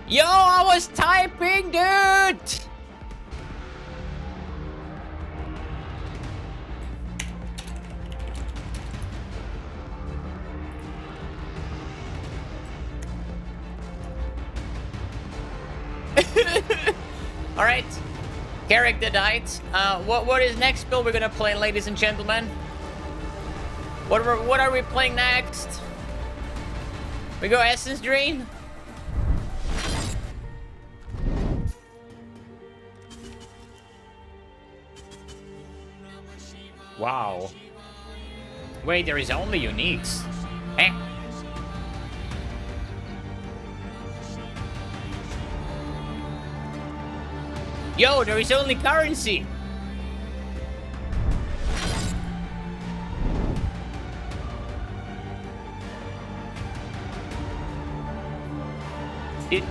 Yo, I was typing, dude! Alright. Character died. What is next build we're gonna play, ladies and gentlemen? What are we playing next? We go Essence Drain? Wow. Wait, there is only uniques. Eh? Yo, there is only currency.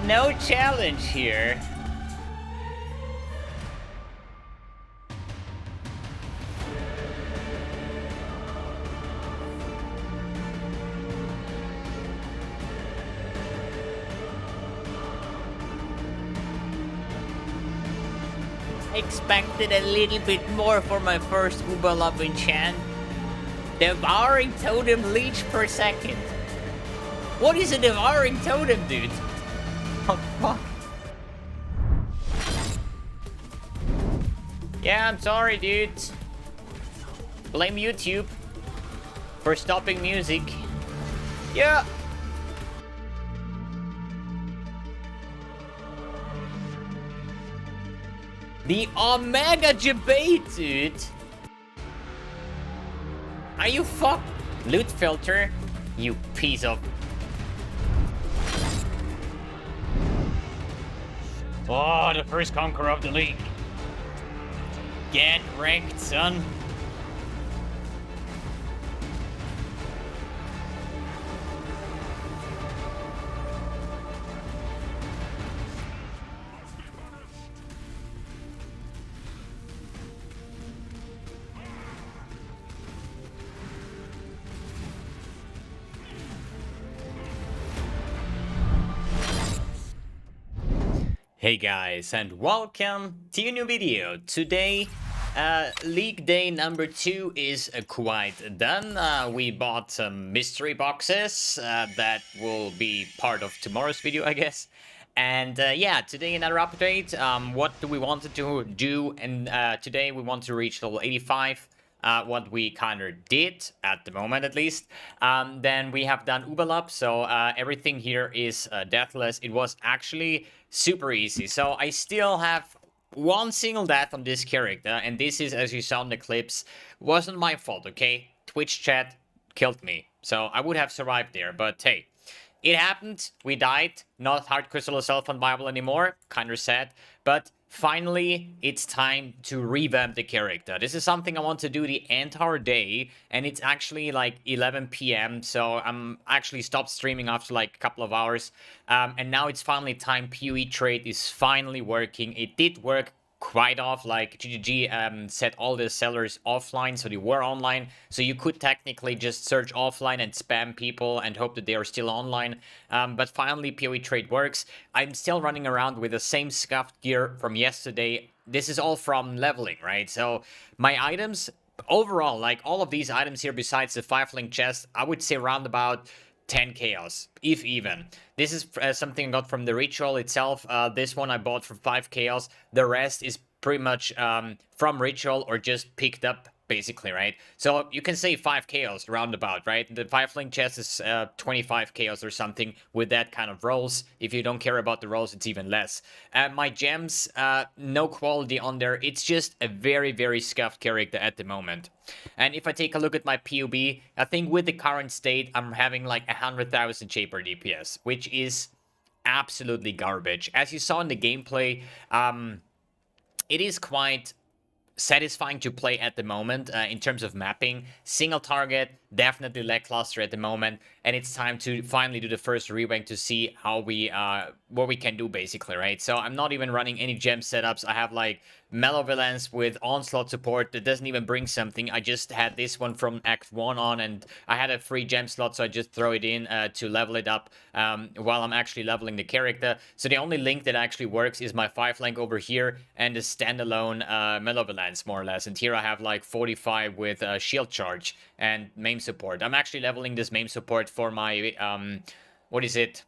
No challenge here. Expected a little bit more for my first Uber Love enchant. Devouring Totem Leech per second. What is a Devouring Totem, dude? Oh, fuck. Yeah, I'm sorry, dude. Blame YouTube for stopping music. Yeah. The Omega Debate, dude. Are you fuck? Loot filter, you piece of. Oh, the first conqueror of the league. Get wrecked, son. Hey guys, and welcome to a new video. Today, league day number 2 is quite done. We bought some mystery boxes that will be part of tomorrow's video, I guess. And yeah, today another update. What do we want to do? And today we want to reach level 85. What we kind of did at the moment, at least. Then we have done Uberlap, so everything here is deathless. It was actually super easy. So I still have one single death on this character, and this is, as you saw in the clips, wasn't my fault, okay? Twitch chat killed me, so I would have survived there, but hey. It happened, we died, not hard crystal self-unviable anymore, kinda sad, but finally it's time to revamp the character. This is something I want to do the entire day, and it's actually like 11 p.m, so I'm actually stopped streaming after like a couple of hours, and now it's finally time. PoE trade is finally working. It did work quite off, like GGG set all the sellers offline, so they were online, so you could technically just search offline and spam people and hope that they are still online, but finally PoE trade works. I'm still running around with the same scuffed gear from yesterday. This is all from leveling, right? So my items overall, like all of these items here besides the 5-link chest, I would say around about 10 chaos, if even. This is something I got from the ritual itself. This one I bought for 5 chaos. The rest is pretty much from ritual or just picked up, basically, right? So you can say 5 chaos roundabout, right? The 5-link chest is 25 chaos or something with that kind of rolls. If you don't care about the rolls, it's even less. My gems, no quality on there. It's just a very, very scuffed character at the moment. And if I take a look at my PUB, I think with the current state, I'm having like 100,000 Shaper DPS, which is absolutely garbage. As you saw in the gameplay, it is quite satisfying to play at the moment in terms of mapping. Single target, definitely lackluster at the moment, and it's time to finally do the first rebank to see how we what we can do basically, right? So I'm not even running any gem setups. I have like Malevolence with onslaught support that doesn't even bring something. I just had this one from Act 1 on, and I had a free gem slot, so I just throw it in to level it up while I'm actually leveling the character. So the only link that actually works is my 5 link over here and the standalone Malevolence, more or less. And here I have like 45 with shield charge and main support. I'm actually leveling this main support for my, what is it?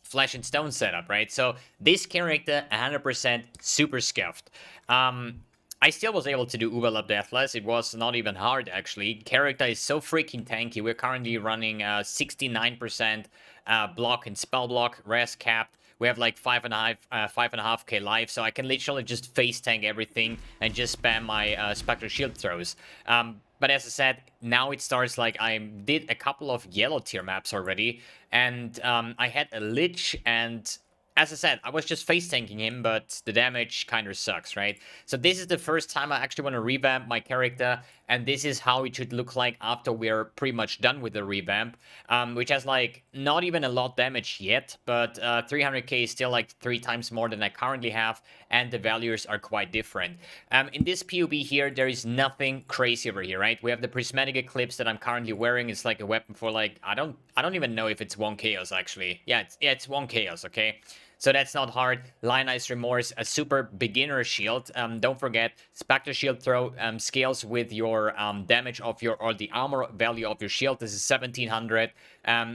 Flesh and Stone setup, right? So this character, 100% super scuffed. I still was able to do Ubel Up Deathless. It was not even hard, actually. Character is so freaking tanky. We're currently running 69% block and spell block, res capped. We have like 5.5k life, so I can literally just face tank everything and just spam my Spectre Shield throws. But as I said, now it starts like I did a couple of yellow tier maps already, and I had a Lich, and as I said, I was just face tanking him, but the damage kind of sucks, right? So this is the first time I actually want to revamp my character, and this is how it should look like after we're pretty much done with the revamp, which has like not even a lot damage yet, but 300k is still like 3 times more than I currently have, and the values are quite different. In this POB here, there is nothing crazy over here, right? We have the Prismatic Eclipse that I'm currently wearing. It's like a weapon for like, I don't even know if it's 1 chaos actually. Yeah, it's 1 chaos, okay? So that's not hard. Lionized Remorse, a super beginner shield. Don't forget, Spectre Shield throw scales with your damage of your, or the armor value of your shield. This is 1700.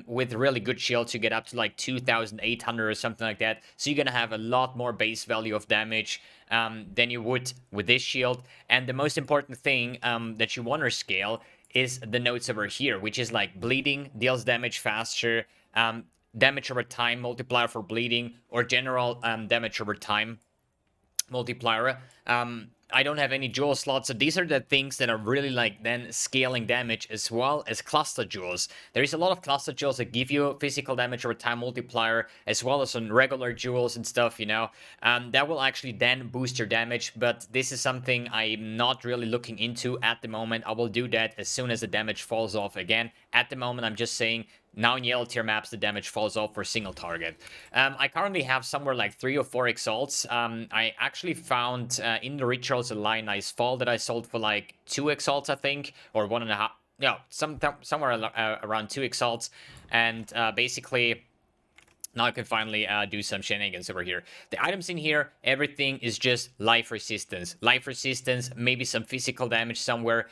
With really good shields, you get up to like 2800 or something like that. So you're gonna have a lot more base value of damage than you would with this shield. And the most important thing that you want to scale is the nodes over here, which is like bleeding, deals damage faster, damage over time multiplier for bleeding, or general damage over time multiplier. I don't have any jewel slots, so these are the things that are really like then scaling damage, as well as cluster jewels. There is a lot of cluster jewels that give you physical damage over time multiplier, as well as on regular jewels and stuff, you know. That will actually then boost your damage, but this is something I'm not really looking into at the moment. I will do that as soon as the damage falls off again. At the moment, I'm just saying, now in yellow tier maps, the damage falls off for a single target. I currently have somewhere like 3 or 4 exalts. I actually found in the rituals a Lionized Fall that I sold for like 2 exalts, I think, or 1.5. No, somewhere around 2 exalts. And basically, now I can finally do some shenanigans over here. The items in here, everything is just life resistance. Life resistance, maybe some physical damage somewhere.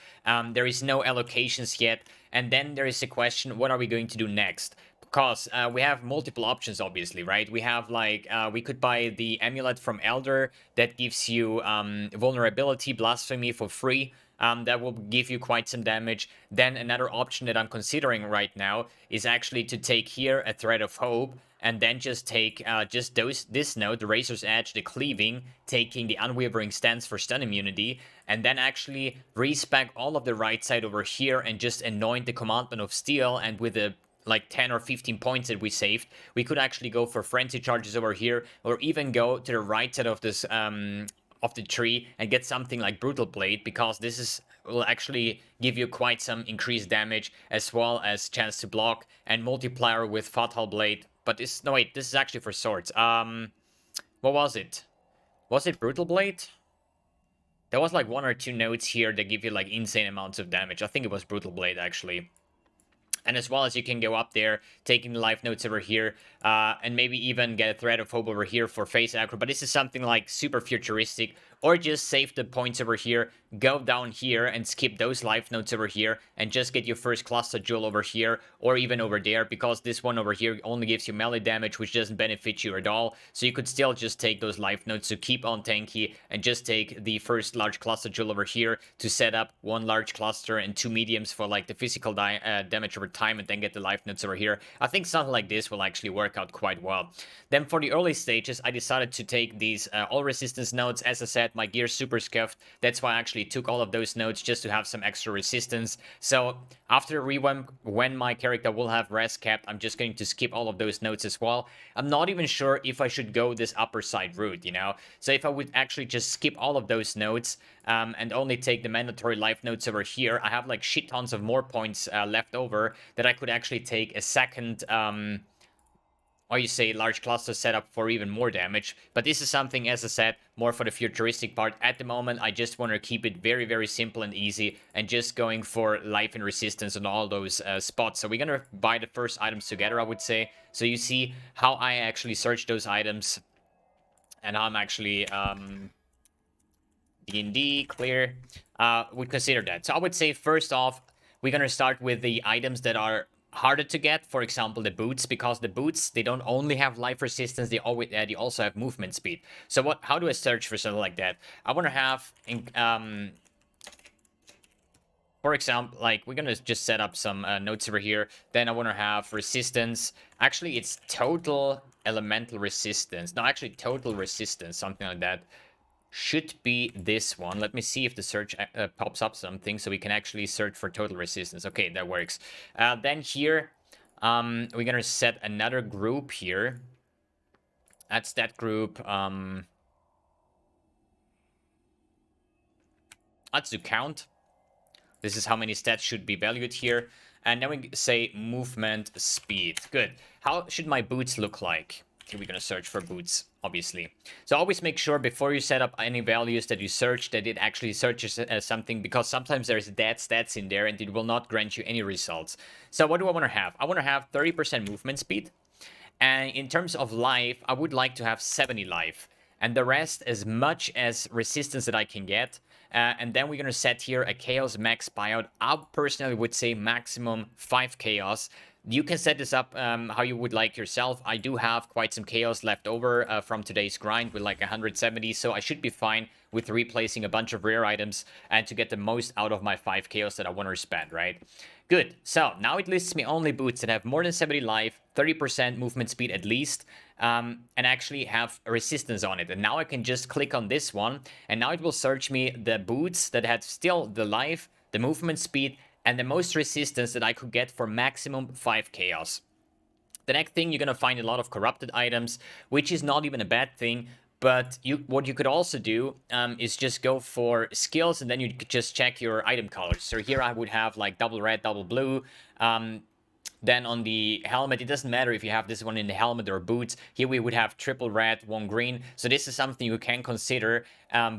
There is no allocations yet. And then there is a question, what are we going to do next? Because we have multiple options, obviously, right? We have like, we could buy the amulet from Elder that gives you vulnerability, blasphemy for free. That will give you quite some damage. Then another option that I'm considering right now is actually to take here a Thread of Hope, and then just take this node, the Razor's Edge, the Cleaving, taking the Unwavering Stance for stun immunity, and then actually respec all of the right side over here and just anoint the Commandment of Steel, and with the like 10 or 15 points that we saved, we could actually go for Frenzy Charges over here, or even go to the right side of this of the tree and get something like Brutal Blade, because this will actually give you quite some increased damage, as well as chance to block, and multiplier with Fatal Blade. But this, no wait, this is actually for swords. What was it? Was it Brutal Blade? There was like 1 or 2 nodes here that give you like insane amounts of damage. I think it was Brutal Blade actually. And as well as you can go up there, taking the life notes over here, and maybe even get a Thread of Hope over here for face aggro. But this is something like super futuristic. Or just save the points over here, go down here and skip those life notes over here, and just get your first cluster jewel over here, or even over there, because this one over here only gives you melee damage, which doesn't benefit you at all. So you could still just take those life notes to keep on tanky, and just take the first large cluster jewel over here to set up 1 large cluster and 2 mediums for like the physical damage over time, and then get the life notes over here. I think something like this will actually work out quite well. Then for the early stages, I decided to take these all resistance nodes. As I said, get my gear super scuffed. That's why I actually took all of those notes just to have some extra resistance. So after revamp, when my character will have res capped, I'm just going to skip all of those notes as well. I'm not even sure if I should go this upper side route, you know? So if I would actually just skip all of those notes and only take the mandatory life notes over here, I have like shit tons of more points left over that I could actually take a second or you say large cluster setup for even more damage. But this is something, as I said, more for the futuristic part. At the moment, I just want to keep it very, very simple and easy and just going for life and resistance on all those spots. So we're going to buy the first items together, I would say. So you see how I actually search those items and how I'm actually D&D, clear, would consider that. So I would say first off, we're going to start with the items that are harder to get, for example the boots, because the boots, they don't only have life resistance, they also have movement speed. So how do I search for something like that? I want to have for example, like, we're gonna just set up some notes over here. Then I want to have resistance. Actually, it's total elemental resistance. No, actually total resistance, something like that. Should be this one. Let me see if the search pops up something so we can actually search for total resistance. Okay, that works. Then here, we're gonna set another group here. That's that group. Let's do count. This is how many stats should be valued here. And then we say movement speed. Good. How should my boots look like? Okay, we're going to search for boots, obviously. So always make sure before you set up any values that you search that it actually searches as something, because sometimes there's dead stats in there and it will not grant you any results. So what do I want to have? I want to have 30% movement speed. And in terms of life, I would like to have 70 life. And the rest as much as resistance that I can get. And then we're going to set here a chaos max buyout. I personally would say maximum 5 chaos. You can set this up how you would like yourself. I do have quite some chaos left over from today's grind with like 170, so I should be fine with replacing a bunch of rare items and to get the most out of my 5 chaos that I want to spend, right? Good. So now it lists me only boots that have more than 70 life, 30% movement speed at least, and actually have resistance on it. And now I can just click on this one, and now it will search me the boots that had still the life, the movement speed, and the most resistance that I could get for maximum 5 chaos. The next thing, you're going to find a lot of corrupted items, which is not even a bad thing. But what you could also do is just go for skills, and then you could just check your item colors. So here I would have like double red, double blue. Then on the helmet, it doesn't matter if you have this one in the helmet or boots. Here we would have triple red, 1 green. So this is something you can consider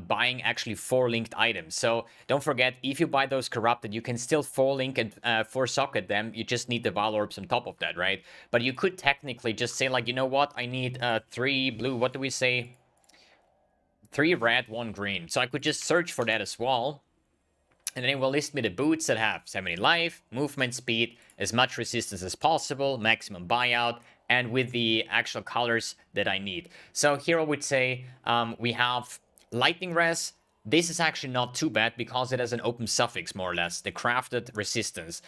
buying actually 4 linked items. So don't forget, if you buy those corrupted, you can still 4 link and 4 socket them. You just need the Val Orbs on top of that, right? But you could technically just say like, you know what? I need 3 blue. What do we say? 3 red, 1 green. So I could just search for that as well. And then it will list me the boots that have 70 life, movement speed, as much resistance as possible, maximum buyout, and with the actual colors that I need. So here I would say we have lightning res. This is actually not too bad because it has an open suffix, more or less, the crafted resistance.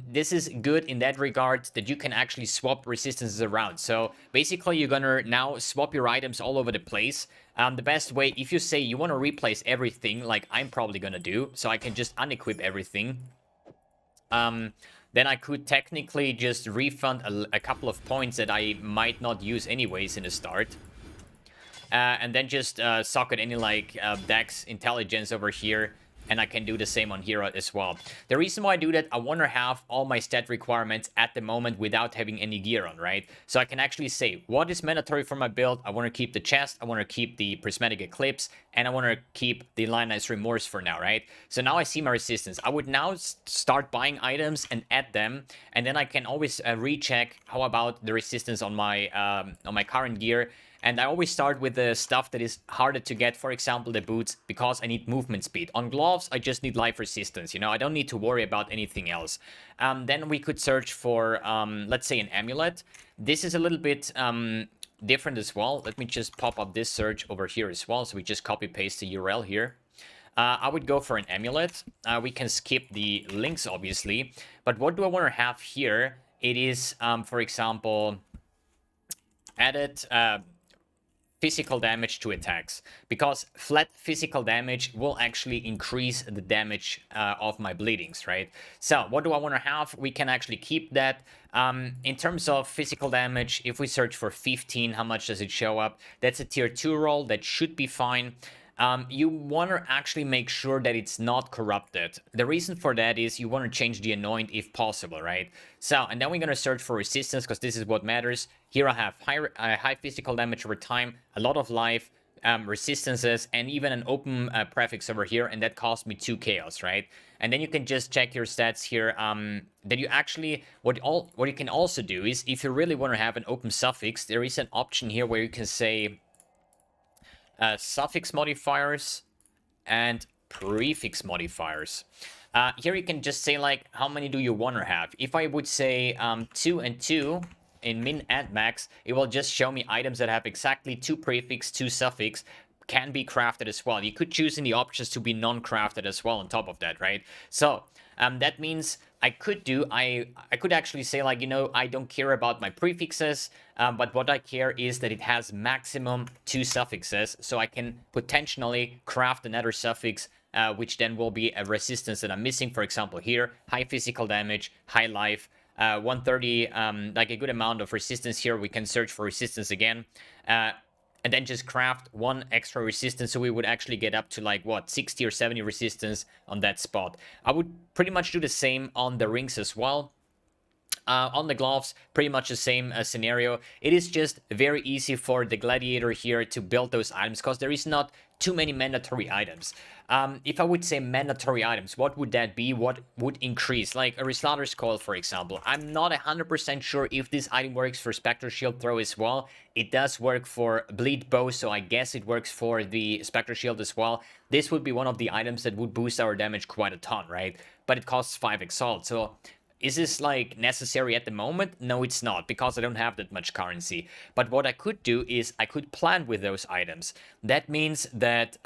This is good in that regard that you can actually swap resistances around. So basically you're gonna now swap your items all over the place. The best way, if you say you want to replace everything, like I'm probably gonna do, so I can just unequip everything. Then I could technically just refund a couple of points that I might not use anyways in the start. And then just socket any like Dex intelligence over here, and I can do the same on here as well. The reason why I do that, I want to have all my stat requirements at the moment without having any gear on, right? So I can actually say what is mandatory for my build. I want to keep the chest, I want to keep the prismatic eclipse, and I want to keep the lionized remorse for now, right? So now I see my resistance. I would now start buying items and add them, and then I can always recheck how about the resistance on my current gear. And I always start with the stuff that is harder to get, for example, the boots, because I need movement speed. On gloves, I just need life resistance, you know, I don't need to worry about anything else. Then we could search for, let's say, an amulet. This is a little bit different as well. Let me just pop up this search over here as well, so we just copy-paste the URL here. I would go for an amulet. We can skip the links, obviously. But what do I want to have here? It is, for example, added... physical damage to attacks, because flat physical damage will actually increase the damage of my bleedings, right? So what do I want to have? We can actually keep that. In terms of physical damage, if we search for 15, how much does it show up? That's a tier 2 roll. That should be fine. You want to actually make sure that it's not corrupted. The reason for that is you want to change the anoint if possible, right? So, and then we're going to search for resistance, because this is what matters. Here I have high physical damage over time, a lot of life, resistances, and even an open prefix over here, and that cost me 2 chaos, right? And then you can just check your stats here. That you actually, what you can also do is, if you really want to have an open suffix, there is an option here where you can say suffix modifiers and prefix modifiers. Here you can just say, like, how many do you want to have? If I would say 2 and 2 in min and max, it will just show me items that have exactly 2 prefix, 2 suffix, can be crafted as well. You could choose in the options to be non-crafted as well on top of that, right? So that means I could actually say, like, you know, I don't care about my prefixes, but what I care is that it has maximum 2 suffixes, so I can potentially craft another suffix, which then will be a resistance that I'm missing. For example, here, high physical damage, high life, 130, like a good amount of resistance here. We can search for resistance again. And then just craft 1 extra resistance, so we would actually get up to, like, what, 60 or 70 resistance on that spot. I would pretty much do the same on the rings as well. On the gloves, pretty much the same scenario. It is just very easy for the Gladiator here to build those items, because there is not too many mandatory items. If I would say mandatory items, what would that be? What would increase? Like a Reslatter's Coil, for example. I'm not 100% sure if this item works for Spectre Shield Throw as well. It does work for Bleed Bow, so I guess it works for the Spectre Shield as well. This would be one of the items that would boost our damage quite a ton, right? But it costs 5 Exalt, so is this, like, necessary at the moment? No, it's not, because I don't have that much currency. But what I could do is I could plan with those items. That means that,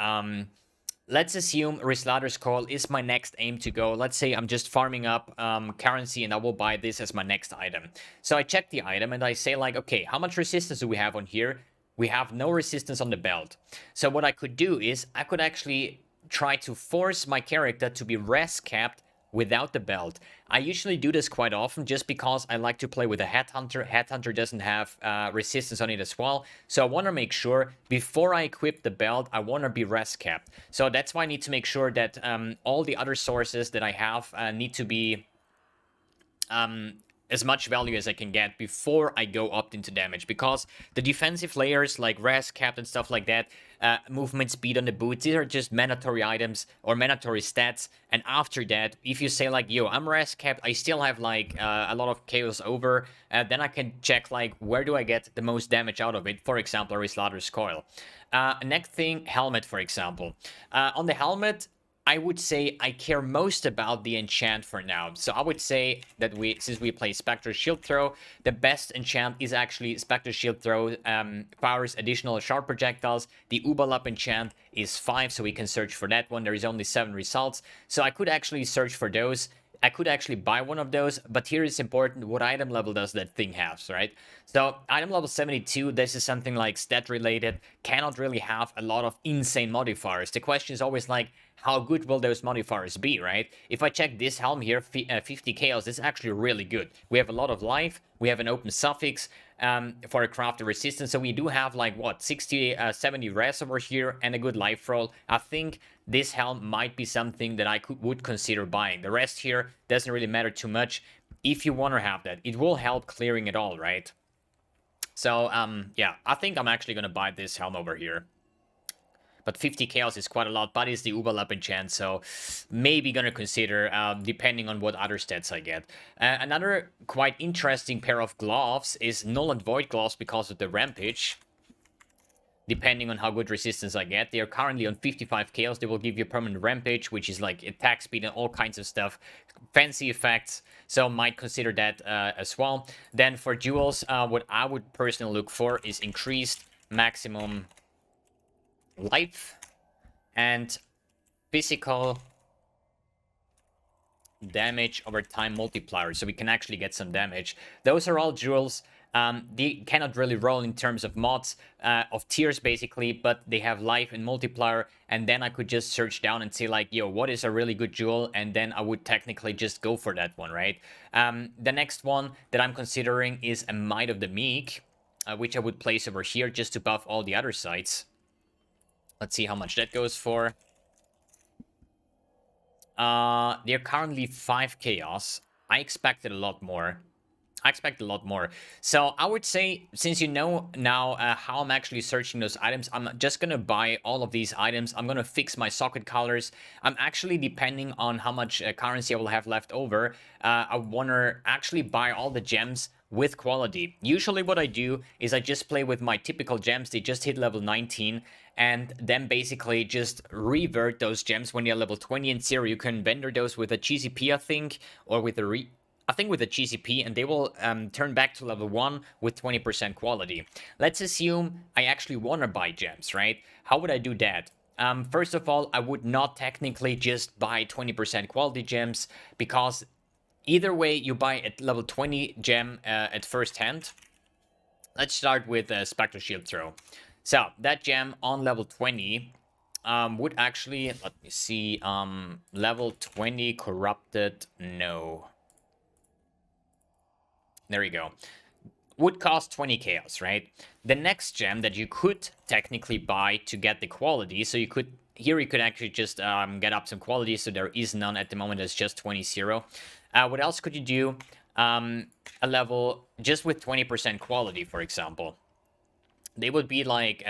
let's assume Reslatter's Call is my next aim to go. Let's say I'm just farming up currency and I will buy this as my next item. So I check the item and I say, like, okay, how much resistance do we have on here? We have no resistance on the belt. So what I could do is I could actually try to force my character to be res capped without the belt. I usually do this quite often just because I like to play with a Headhunter. Headhunter doesn't have resistance on it as well. So I want to make sure before I equip the belt, I want to be res capped. So that's why I need to make sure that all the other sources that I have need to be as much value as I can get before I go up into damage, because the defensive layers like res cap and stuff like that, movement speed on the boots, these are just mandatory items or mandatory stats. And after that, if you say, like, yo, I'm res capped, I still have, like, a lot of chaos over, then I can check, like, where do I get the most damage out of it? For example, Reslatter's Coil. Next thing, helmet, for example. On the helmet, I would say I care most about the enchant for now. So I would say that since we play Spectre Shield Throw, the best enchant is actually Spectre Shield Throw, powers additional sharp projectiles. The Ubalap enchant is 5, so we can search for that one. There is only 7 results, so I could actually search for those. I could actually buy one of those, but here is important, what item level does that thing have, right? So item level 72, this is something like stat related, cannot really have a lot of insane modifiers. The question is always, like, how good will those modifiers be, right? If I check this helm here, 50 chaos, this is actually really good. We have a lot of life, we have an open suffix for a crafted resistance, so we do have, like, what, 60, 70 res over here and a good life roll. I think this helm might be something that I would consider buying. The rest here doesn't really matter too much. If you want to have that, it will help clearing it all, right? So, yeah, I think I'm actually going to buy this helm over here. But 50 chaos is quite a lot, but it's the Ubalap enchant, so maybe gonna consider, depending on what other stats I get. Another quite interesting pair of gloves is Null and Void gloves because of the Rampage. Depending on how good resistance I get. They are currently on 55 chaos. They will give you permanent Rampage, which is like attack speed and all kinds of stuff. Fancy effects, so might consider that as well. Then for duels, what I would personally look for is increased maximum life and physical damage over time multiplier, so we can actually get some damage. Those are all jewels. They cannot really roll in terms of mods, of tiers basically, but they have life and multiplier, and then I could just search down and say like, yo, what is a really good jewel, and then I would technically just go for that one, right? The next one that I'm considering is a Might of the Meek, which I would place over here just to buff all the other sites. Let's see how much that goes for. They're currently 5 chaos. I expected a lot more. So I would say, since you know now how I'm actually searching those items, I'm just gonna buy all of these items. I'm gonna fix my socket colors. I'm actually, depending on how much currency I will have left over, I wanna actually buy all the gems with quality. Usually what I do is I just play with my typical gems. They just hit level 19, and then basically just revert those gems when you're level 20 and 0. You can vendor those with a GCP, I think, or with a with a GCP, and they will turn back to level 1 with 20% quality. Let's assume I actually want to buy gems, right? How would I do that? First of all, I would not technically just buy 20% quality gems, because either way, you buy at level 20 gem at first hand. Let's start with Spectral Shield Throw. So, that gem on level 20 would actually, let me see, level 20 corrupted, no. There you go. Would cost 20 chaos, right? The next gem that you could technically buy to get the quality, so you could, here you could actually just get up some quality, so there is none at the moment, it's just 20-0. What else could you do? A level just with 20% quality, for example. They would be like,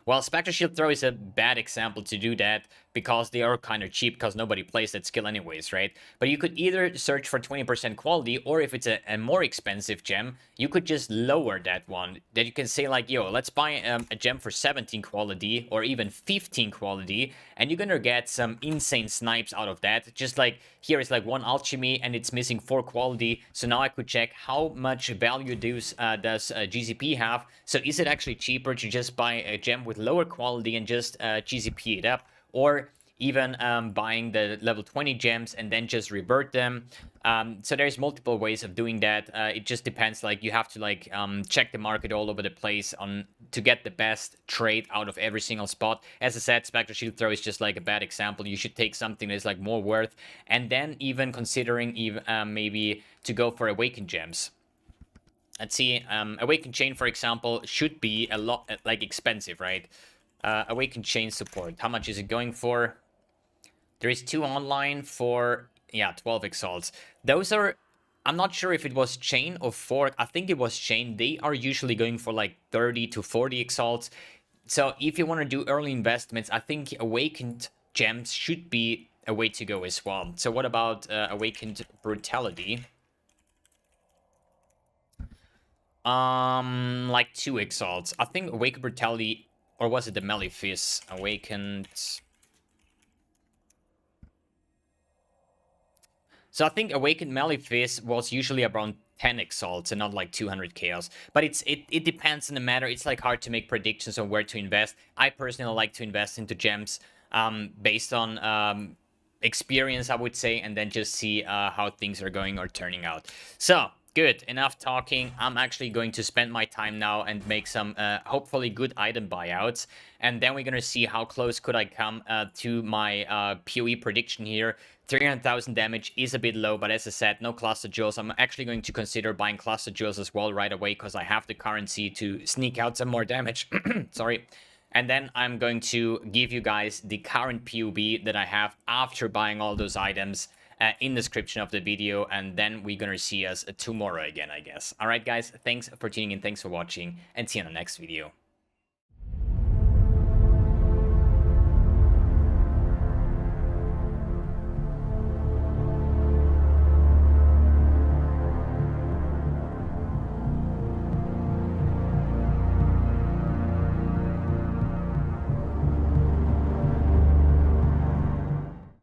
well, Spectral Shield Throw is a bad example to do that, because they are kind of cheap, because nobody plays that skill anyways, right? But you could either search for 20% quality, or if it's a more expensive gem, you could just lower that one. That you can say like, yo, let's buy a gem for 17 quality, or even 15 quality, and you're gonna get some insane snipes out of that. Just like, here is like 1 alchemy, and it's missing 4 quality, so now I could check how much value does GCP have. So is it actually cheaper to just buy a gem with lower quality and just GCP it up, or even buying the level 20 gems and then just revert them? So there's multiple ways of doing that. It just depends, like you have to like check the market all over the place to get the best trade out of every single spot. As I said, Spectral Shield Throw is just like a bad example. You should take something that's like more worth, and then even considering maybe to go for Awakened gems. Let's see, Awakened Chain, for example, should be a lot like expensive, right? Awakened Chain support, how much is it going for? There is 2 online for, yeah, 12 exalts. Those are, I'm not sure if it was chain or fork. I think it was chain. They are usually going for like 30 to 40 exalts. So if you want to do early investments, I think Awakened gems should be a way to go as well. So what about Awakened Brutality? Like 2 exalts. I think Awakened Brutality, or was it the Malefice? Awakened. So I think Awakened Malefice was usually around 10 exalts and not like 200 chaos. But it depends on the matter. It's like hard to make predictions on where to invest. I personally like to invest into gems based on experience, I would say, and then just see how things are going or turning out. So, good, enough talking. I'm actually going to spend my time now and make some hopefully good item buyouts. And then we're going to see how close could I come to my PoE prediction here. 300,000 damage is a bit low, but as I said, no cluster jewels. I'm actually going to consider buying cluster jewels as well right away, because I have the currency to sneak out some more damage. Sorry. And then I'm going to give you guys the current PoB that I have after buying all those items in the description of the video, and then we're gonna see us tomorrow again, I guess. Alright guys, thanks for tuning in, thanks for watching, and see you in the next video.